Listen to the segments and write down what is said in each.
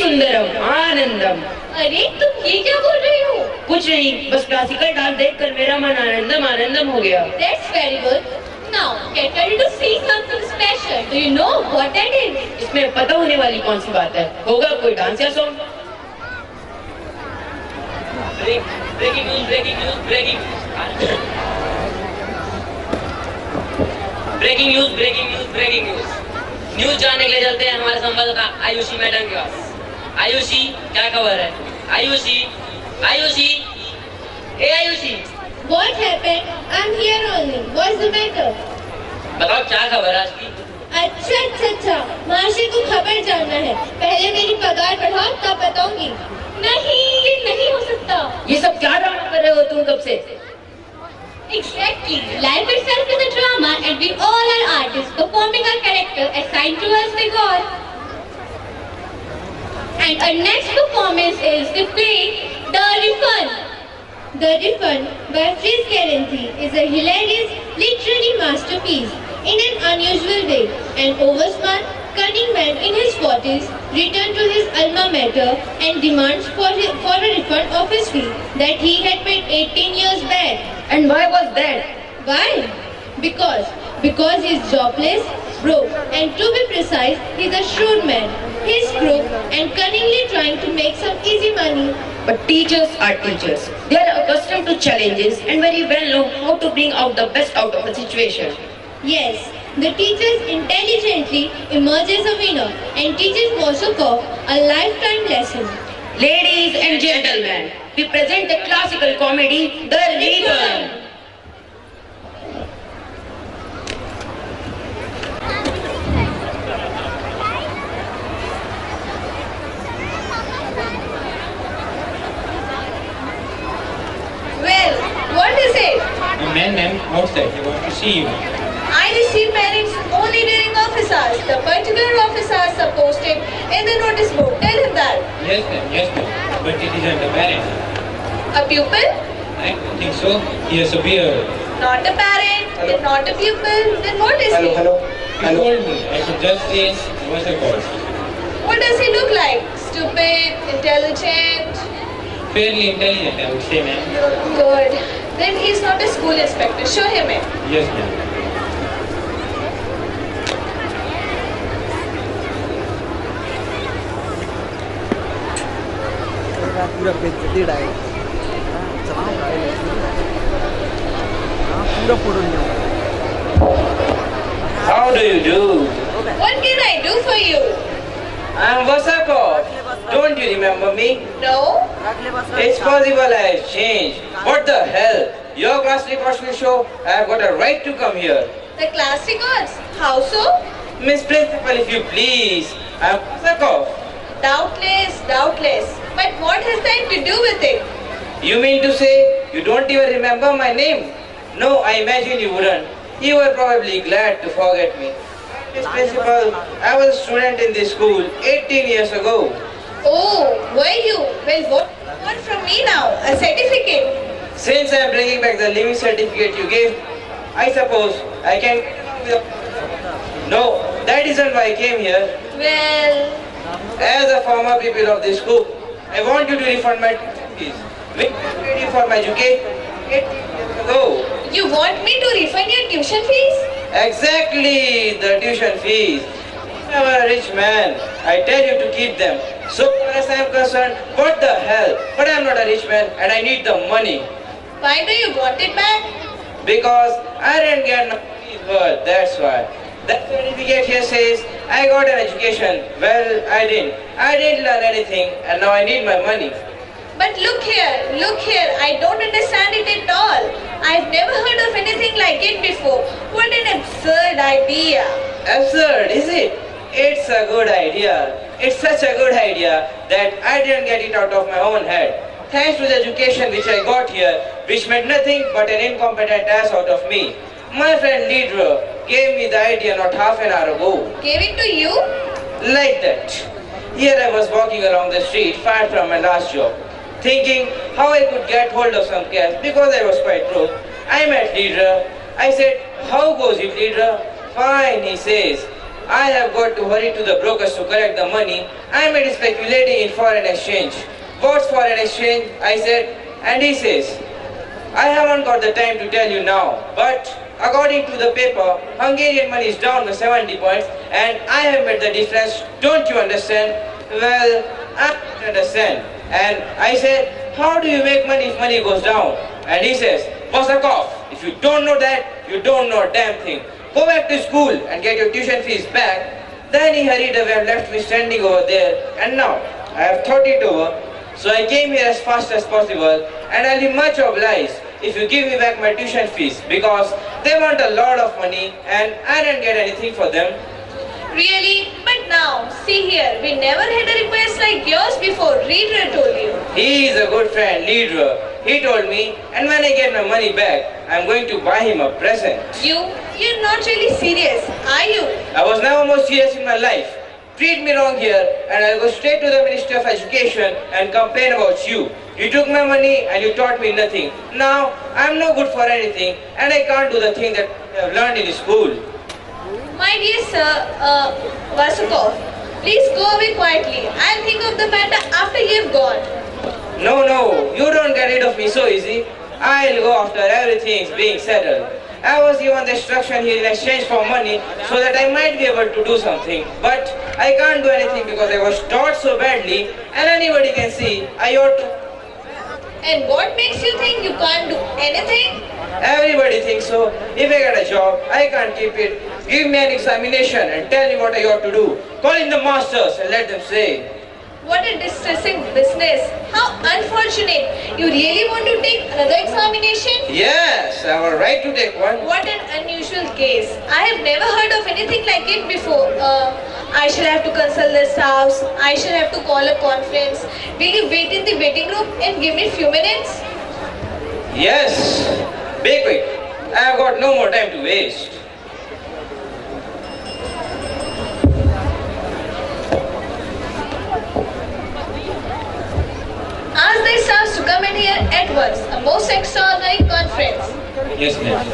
सुंदरम आनंदम। अरे तुम ये क्या बोल रही हो? कुछ नहीं, बस क्लासिकल डांस देखकर मेरा मन आनंदम आनंदम हो गया। That's very good. Now get ready to see something special. Do you know what that is? इसमें पता होने वाली कौन सी बात है? होगा कोई डांस या song? Breaking news, breaking news, breaking breaking news, breaking news, breaking news. News जानने के लिए चलते हैं हमारे संवाददाता आयुषी मैडम के पास। आयुषी, क्या खबर है? आयुषी, आयुषी, ए Ayushi. What happened? I'm here only. What's the matter? बताओ क्या खबर है आज की? अच्छा, माशी को खबर जानना है। पहले मेरी पगार बढ़ाओ तब बताऊंगी। नहीं, ये नहीं हो सकता। ये सब क्या ड्रामा कर रहे हो तुम कब से? Exactly. Life itself is a drama and we all are artists performing a character assigned to us by God. And our next performance is the play The Refund. The Refund by Fritz Guarantee is a hilarious literary masterpiece in an unusual way. An oversmart, cunning man in his 40s returns to his alma mater and demands for a refund of his fee that he had paid 18 years back. And why was that? Why? Because he's jobless, broke, and to be precise, he's a shrewd man. He's crook and cunningly trying to make some easy money. But teachers are teachers. They are accustomed to challenges and very well know how to bring out the best out of a situation. Yes, the teachers intelligently emerge as a winner and teaches Mosokov a lifetime lesson. Ladies and gentlemen, we present the classical comedy The Refund. Well, what is it? A man outside, he wants to see you. I receive parents only during office hours. The particular office hours are posted in the notice board. Tell him that. Yes ma'am, but it isn't a parent. A pupil? I don't think so. He has a beard. Not a parent. Hello. Not a pupil. Then what is he? Hello. He told me I should just say what's the cause. What does he look like? Stupid? Intelligent? Fairly intelligent, I would say ma'am. Good. Then he's not a school inspector. Show him in. Yes ma'am. पूरा बेइज्जती die चलाओ गाड़ी पूरा photo लिया। How do you do? What can I do for you? I'm Vasakov. Don't you remember me? No? It's possible I have changed. What the hell? Your class records will show I have got a right to come here. The class records? How so? Miss Principal, if you please. I'm Vasakov. Doubtless. But what has that to do with it? You mean to say you don't even remember my name? No, I imagine you wouldn't. You were probably glad to forget me. Miss Principal, I was a student in this school 18 years ago. Oh, were you? Well, what do you want from me now? A certificate? Since I am bringing back the leaving certificate you gave, I suppose I can... No, that isn't why I came here. Well... As a former pupil of this school, I want you to refund my fees. Which I paid you for my education 8 years ago. You want me to refund your tuition fees? Exactly, the tuition fees. You are a rich man. I tell you to keep them. So far as I am concerned, what the hell? But I am not a rich man and I need the money. Why do you want it back? Because I didn't get no fees worth, that's why. That certificate here says I got an education. Well, I didn't. I didn't learn anything and now I need my money. But look here, I don't understand it at all. I've never heard of anything like it before. What an absurd idea. Absurd, is it? It's a good idea. It's such a good idea that I didn't get it out of my own head. Thanks to the education which I got here, which meant nothing but an incompetent ass out of me. My friend Leader gave me the idea not half an hour ago. Gave it to you? Like that. Here I was walking along the street far from my last job, thinking how I could get hold of some cash because I was quite broke. I met Leader. I said, how goes it, Leader? Fine, he says. I have got to hurry to the brokers to collect the money. I made speculating in foreign exchange. What's foreign exchange? I said, and he says, I haven't got the time to tell you now, but according to the paper, Hungarian money is down by 70 points and I have made the difference. Don't you understand? Well, I don't understand. And I said, how do you make money if money goes down? And he says, Bosakov, if you don't know that, you don't know a damn thing. Go back to school and get your tuition fees back. Then he hurried away and left me standing over there. And now, I have thought it over. So I came here as fast as possible. And I'll be much obliged if you give me back my tuition fees. Because they want a lot of money and I didn't get anything for them. Really? But now, see here, we never had a request like yours before. Reader told you. He is a good friend, leader. He told me, and when I get my money back, I'm going to buy him a present. You're not really serious, are you? I was never more serious in my life. Treat me wrong here, and I'll go straight to the Ministry of Education and complain about you. You took my money and you taught me nothing. Now, I'm no good for anything, and I can't do the thing that I've learned in school. My dear sir, Vasukov, please go away quietly. I'll think of the matter after you've gone. No, you don't get rid of me so easy. I'll go after everything's being settled. I was given the instruction here in exchange for money so that I might be able to do something. But I can't do anything because I was taught so badly and anybody can see I ought to. And what makes you think you can't do anything? Everybody thinks so. If I get a job, I can't keep it. Give me an examination and tell me what I ought to do. Call in the masters and let them say. What a distressing business. How unfortunate. You really want to take another examination? Yes, I have a right to take one. What an unusual case. I have never heard of anything like it before. I shall have to consult the staffs. I shall have to call a conference. Will you wait in the waiting room and give me a few minutes? Yes, be quick. I have got no more time to waste. Ask the staffs to come in here at once. A most extraordinary conference. Yes, ma'am.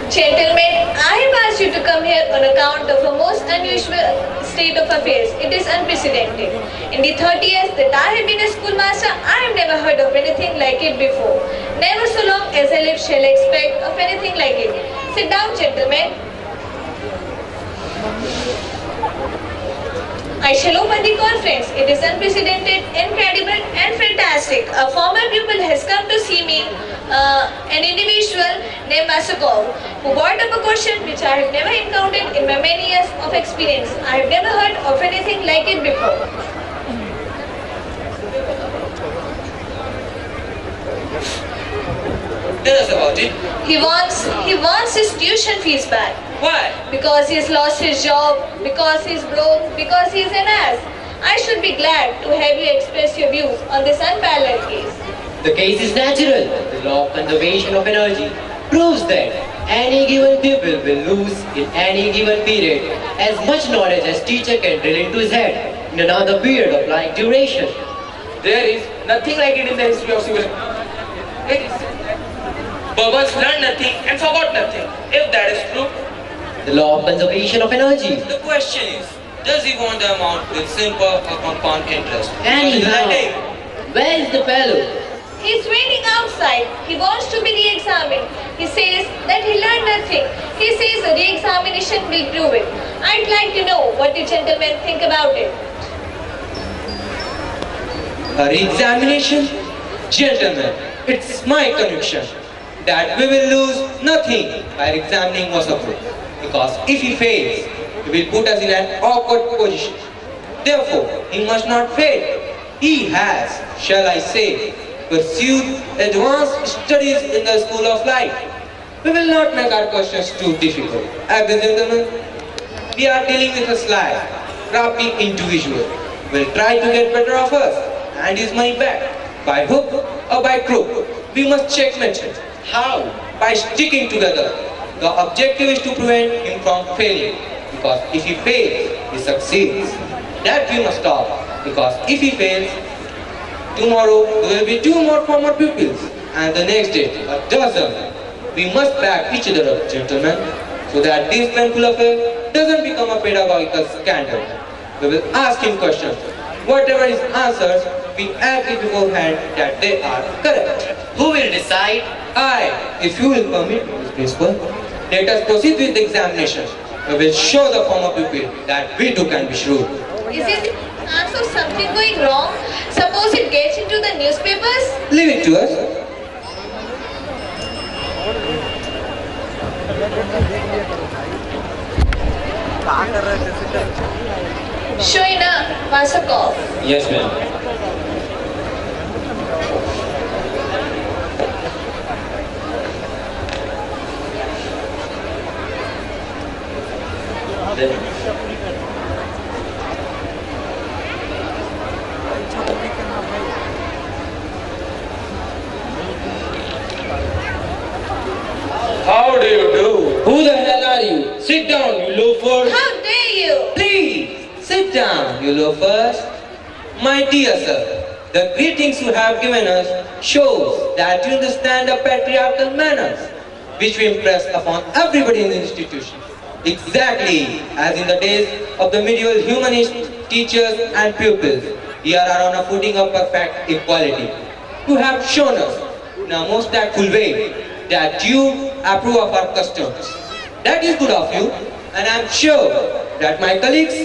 Gentlemen, I have asked you to come here on account of a most unusual state of affairs. It is unprecedented. In the 30 years that I have been a schoolmaster, I have never heard of anything like it before. Never so long as I live shall I expect of anything like it. Sit down, gentlemen. I shall open the conference. It is unprecedented, incredible and fantastic. A former pupil has come to see me, an individual named Masukov, who brought up a question which I have never encountered in my many years of experience. I have never heard of anything like it before. Tell us about it. He wants his tuition fees back. Why? Because he's lost his job, because he's broke, because he's an ass. I should be glad to have you express your views on this unparalleled case. The case is natural. The law of conservation of energy proves that any given pupil will lose in any given period as much knowledge as teacher can drill into his head in another period of like duration. There is nothing like it in the history of civilization. It is. Bubbles learned nothing and forgot nothing. If that is true, The law of conservation of energy. The question is, does he want the amount with simple or compound interest? Anyhow, where is the fellow? He's waiting outside. He wants to be re-examined. He says that he learned nothing. He says a re-examination will prove it. I'd like to know what the gentlemen think about it. A re-examination? Gentlemen, it's my conviction that we will lose nothing by examining Moscow. Because if he fails, he will put us in an awkward position. Therefore, he must not fail. He has, shall I say, pursued advanced studies in the school of life. We will not make our questions too difficult. Agree, gentlemen? We are dealing with a sly, crafty individual. We'll try to get better of us. and his money back. By hook or by crook, we must checkmate him. How? By sticking together. The objective is to prevent him from failing. Because if he fails, he succeeds. That we must stop. Because if he fails, tomorrow there will be 2 more former pupils. And the next day, a dozen. We must back each other up, gentlemen, so that this painful affair doesn't become a pedagogical scandal. We will ask him questions. Whatever his answers, we agree beforehand that they are correct. Who will decide? I, if you will permit, Mr. Principal, let us proceed with the examination. We will show the former pupil that we too can be shrewd. Is this chance of something going wrong? Suppose it gets into the newspapers? Leave it to us. क्या कर रहे थे sister? Shoina Masakov. Yes, ma'am. How do you do? Who the hell are you? Sit down, you loafers. How dare you? Please, sit down, you loafers. My dear sir, the greetings you have given us shows that you understand the patriarchal manners which we impress upon everybody in the institution. Exactly as in the days of the medieval humanists, teachers and pupils, we are on a footing of perfect equality. You have shown us in a most tactful way that you approve of our customs. That is good of you, and I am sure that my colleagues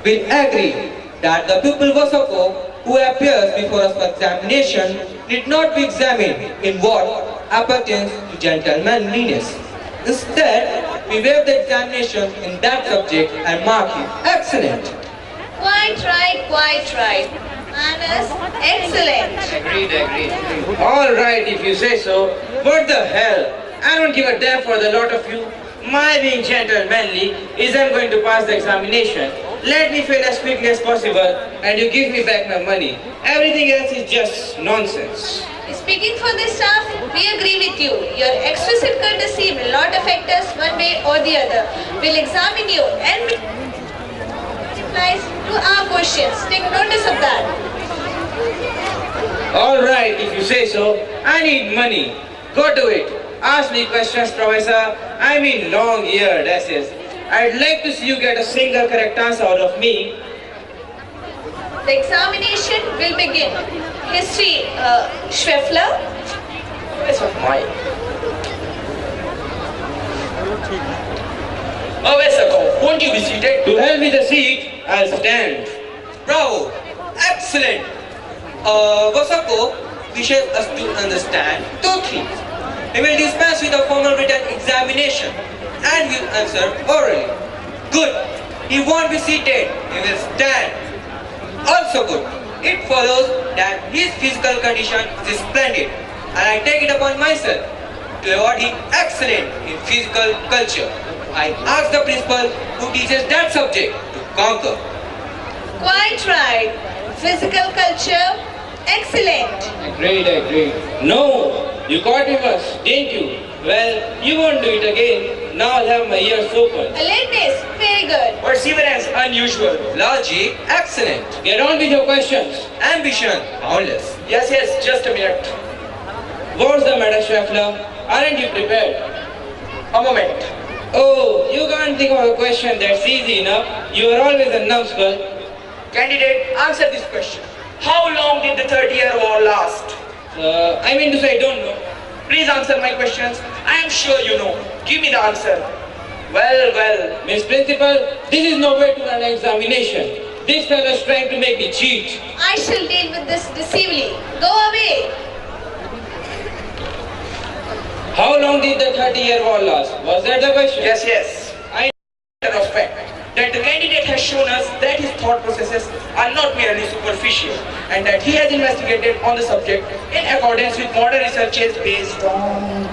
will agree that the pupil Vasako who appears before us for examination need not be examined in what appertains to gentlemanliness. Instead, we waive the examination in that subject and mark him excellent. Quite right, quite right. Manners, excellent. Agreed. All right, if you say so. What the hell? I don't give a damn for the lot of you. My being gentlemanly isn't going to pass the examination. Let me fail as quickly as possible and you give me back my money. Everything else is just nonsense. Speaking for the staff, we agree with you. Your explicit courtesy will not affect us one way or the other. We'll examine you and replies to our questions. Take notice of that. All right, if you say so. I need money. Go to it. Ask me questions, Professor. I mean long-eared essays. I'd like to see you get a single correct answer out of me. The examination will begin. History, Schweffler. Rest of mine. Professor, won't you be seated? To help me the seat, I'll stand. Bravo! Excellent! Vasako wishes us to understand 2 things. He will dispense with a formal written examination and will answer orally. Good! He won't be seated, he will stand. Also good. It follows that his physical condition is splendid and I take it upon myself to award him excellent in physical culture. I ask the principal who teaches that subject to conquer. Quite right. Physical culture, excellent. Agreed. No, you caught me first, didn't you? Well, you won't do it again. Now I'll have my ears open. Alertness, very good. Perseverance, unusual. Logic, excellent. Get on with your questions. Ambition, boundless. Yes, just a minute. What's the matter, Schweffler? Aren't you prepared? A moment. Oh, you can't think of a question that's easy enough. You are always a numbskull. Candidate, answer this question. How long did the 30-year war last? I mean to say, I don't know. Please answer my questions. I am sure you know. Give me the answer. Well, Miss Principal, this is no way to run an examination. This fellow is trying to make me cheat. I shall deal with this decisively. Go away. How long did the 30-year war last? Was that the question? Yes. I know of fact that the candidate has shown us that his thought processes are not merely superficial and that he has investigated on the subject in accordance with modern researches based on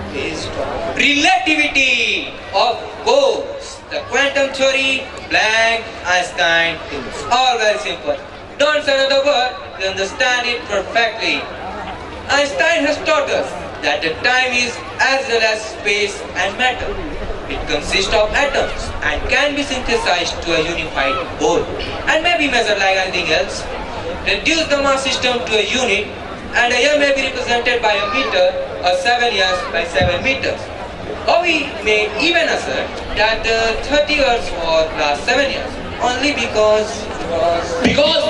Relativity, of course. The quantum theory, Planck, Einstein, it's all very simple. don't say another word, you understand it perfectly. Einstein has taught us that the time is as well as space and matter. It consists of atoms and can be synthesized to a unified whole and may be measured like anything else. Reduce the mass system to a unit and a year may be represented by a meter or 7 years by 7 meters. Or we may even assert that 30 years or last 7 years only because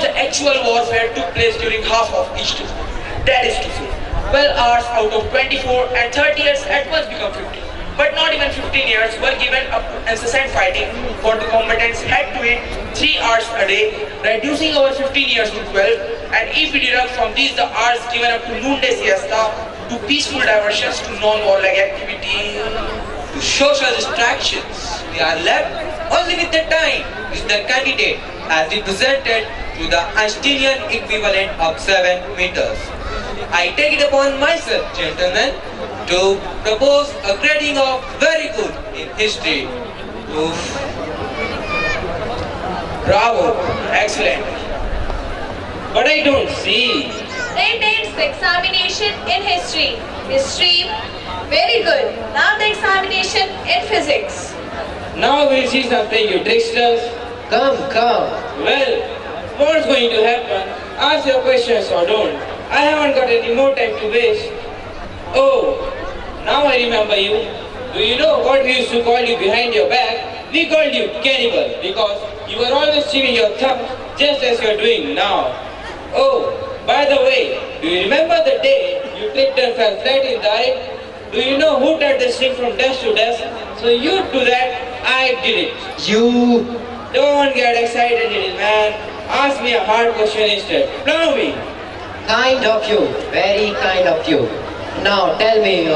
the actual warfare took place during half of each day. That is to say, 12 hours out of 24 and 30 years at once become 50. But not even 15 years were given up to incessant fighting, for the combatants had to eat 3 hours a day, reducing our 15 years to 12. And if we deduct from these the hours given up to noonday siesta, to peaceful diversions, to non-warlike activity, to social distractions, we are left only with the time which the candidate has represented to the Einsteinian equivalent of 7 meters. I take it upon myself, gentlemen, to propose a grading of very good in history. Oof. bravo, excellent. But I don't see. That ends the examination in history. History, very good. Now the examination in physics. Now we'll see something, you tricksters. Come, come. Well, what's going to happen? Ask your questions or don't. I haven't got any more time to waste. Oh, now I remember you. Do you know what we used to call you behind your back? We called you cannibal because you were always chewing your thumb just as you're doing now. Oh, by the way, do you remember the day you tripped and fell flat in the eye? Do you know who turned the string from desk to desk? So you do that, I did it. You. Don't get excited, little man. Ask me a hard question instead. Plow me. Kind of you. Very kind of you. Now tell me,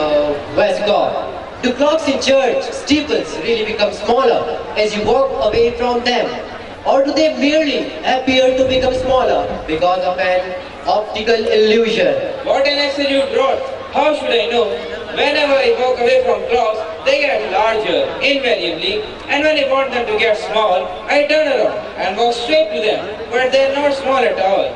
where's God? Do clocks in church, steeples really become smaller as you walk away from them? Or do they merely appear to become smaller because of an optical illusion? What an absolute rot. How should I know? Whenever I walk away from clocks, they get larger, invariably. And when I want them to get small, I turn around and walk straight to them. But they're not small at all.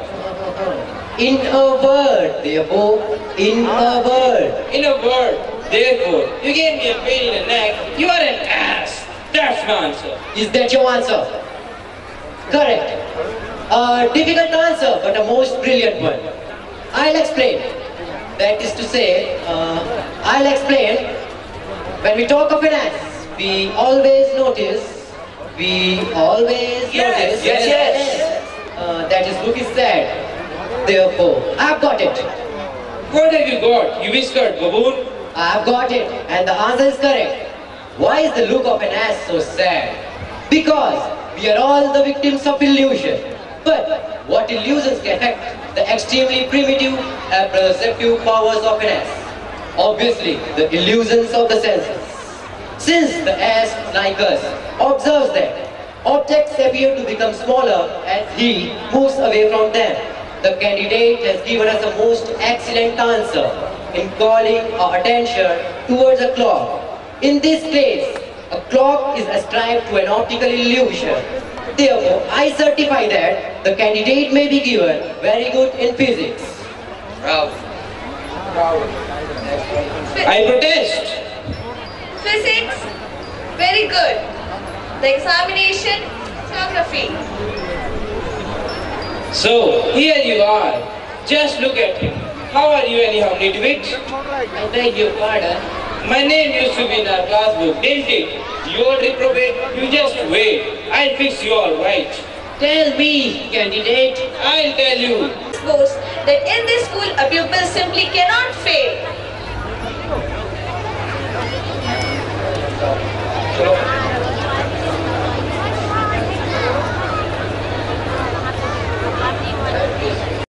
In a word, therefore, in a word. In a word, therefore, you gave me a pain in the neck. You are an ass. That's my answer. Is that your answer? Correct. A difficult answer, but a most brilliant one. I'll explain. That is to say, I'll explain. When we talk of an ass, we always notice. Yes. That his look is sad. Therefore, I've got it. What have you got, you whiskered baboon? I've got it, and the answer is correct. Why is the look of an ass so sad? Because we are all the victims of illusion. But what illusions can affect the extremely primitive and perceptive powers of an ass? Obviously, the illusions of the senses. Since the ass, like us, observes that objects appear to become smaller as he moves away from them, the candidate has given us a most excellent answer in calling our attention towards a clock. In this case, a clock is ascribed to an optical illusion. Therefore, I certify that the candidate may be given very good in physics. Bravo. I protest. Physics, very good. The examination, geography. So, here you are. Just look at him. How are you anyhow, nitwit? I beg your pardon. My name used to be in our class book, didn't it? You're reprobate, you just wait. I'll fix you all right. Tell me, candidate. I'll tell you. Boast that in this school a pupil simply cannot fail.